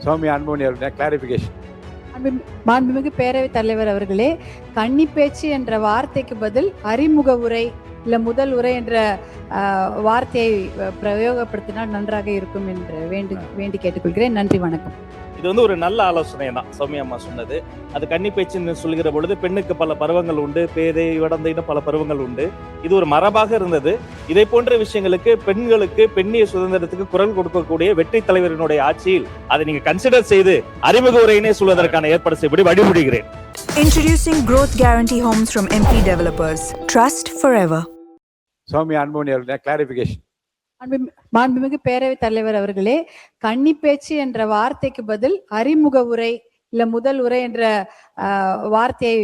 சௌமியா அன்புமணி அவருடைய கிளாரிபிகேஷன். மாண்புமிகு பேரவைத் தலைவர் அவர்களே, கன்னி பேச்சு என்ற வார்த்தைக்கு பதில் அறிமுக உரை இல்ல முதல் உரை என்ற வார்த்தையை பிரயோகப்படுத்தினால் நன்றாக இருக்கும் என்று வேண்டி கேட்டுக்கொள்கிறேன். நன்றி, வணக்கம். இது வந்து ஒரு நல்ல ஆலோசனை தான் சௌமியா அம்மா சொன்னது. அது கன்னி பேச்சுன்னு சொல்கிற பொழுது பெண்ணுக்கு பல பருவங்கள் உண்டு, பேதை இடந்தைன்னு பல பருவங்கள் உண்டு. இது ஒரு மரபாக இருந்தது. இதை போன்ற விஷயங்களுக்கு பெண்களுக்கு பெண்ணிய சுதந்திரத்துக்கு குரல் கொடுக்கக்கூடிய வெற்றி தலைவரினுடைய ஆட்சியில் அதை நீங்க கன்சிடர் செய்து அறிமுக உரையினே சொல்வதற்கான ஏற்பாடு செய்யப்படி வழிமுடிகிறேன். Introducing Growth Guarantee Homes from MP Developers. Trust forever. Soumya Anbumani அவருடைய கிளாரிபிகேஷன். மாண்புமிகு பேரவைத் தலைவர் அவர்களே, கன்னி பேச்சு என்ற வார்த்தைக்கு பதில் அறிமுக உரை இல்ல முதல் உரை என்ற வார்த்தையை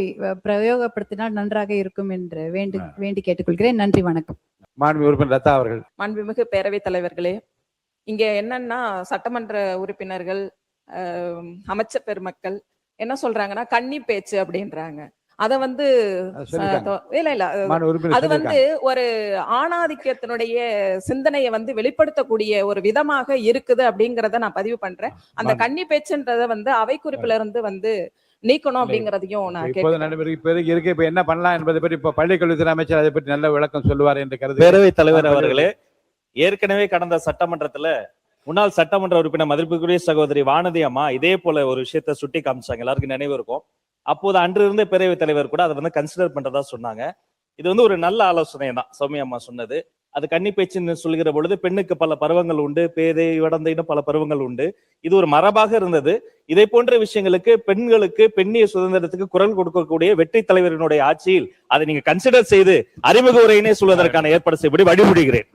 பிரயோகப்படுத்தினால் நன்றாக இருக்கும் என்று வேண்டி கேட்டுக்கொள்கிறேன். நன்றி, வணக்கம். மாண்புமிகு உறுப்பினர் லதா அவர்கள். மாண்புமிகு பேரவைத் தலைவர்களே, இங்க என்னன்னா சட்டமன்ற உறுப்பினர்கள், அமைச்சர் பெருமக்கள் என்ன சொல்றாங்கன்னா கன்னி பேச்சு அப்படின்றாங்க. அத வந்து அது வந்து ஒரு ஆணாதிக்கத்தினுடைய சிந்தனையை வந்து வெளிப்படுத்தக்கூடிய ஒரு விதமாக இருக்குது அப்படிங்கறத நான் பதிவு பண்றேன். அந்த கன்னி பேச்சுன்றத வந்து அவை குறிப்பில இருந்து வந்து நீக்கணும் அப்படிங்கறதையும் நான் கேட்கிறேன். இப்ப என்ன பண்ணலாம் என்பதை பற்றி இப்ப பள்ளிக்கல்வித்துறை அமைச்சர் அதை பற்றி நல்ல விளக்கம் சொல்லுவார் என்று கருது. பேரவைத் தலைவர் அவர்களே, ஏற்கனவே கடந்த சட்டமன்றத்துல முன்னாள் சட்டமன்ற உறுப்பினர் மதிப்புக்குரிய சகோதரி வானதி அம்மா இதே போல ஒரு விஷயத்த சுட்டி காமிச்சாங்க. எல்லாருக்கும் நினைவு இருக்கும். அப்போது அன்று இருந்த பேரவைத் தலைவர் கூட அதை வந்து கன்சிடர் பண்றதா சொன்னாங்க. இது வந்து ஒரு நல்ல ஆலோசனை தான் சௌமியா அம்மா சொன்னது. அது கன்னி பேச்சுன்னு சொல்கிற பொழுது பெண்ணுக்கு பல பருவங்கள் உண்டு, பேதை இடந்தைன்னு பல பருவங்கள் உண்டு. இது ஒரு மரபாக இருந்தது. இதை போன்ற விஷயங்களுக்கு பெண்களுக்கு பெண்ணிய சுதந்திரத்துக்கு குரல் கொடுக்கக்கூடிய வெற்றி தலைவரினுடைய ஆட்சியில் அதை நீங்க கன்சிடர் செய்து அறிமுக உரையினே சொல்வதற்கான ஏற்பாடு செய்யப்படி வழிமுடிகிறேன்.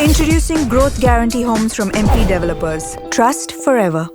Introducing Growth Guarantee Homes from MP Developers. Trust forever.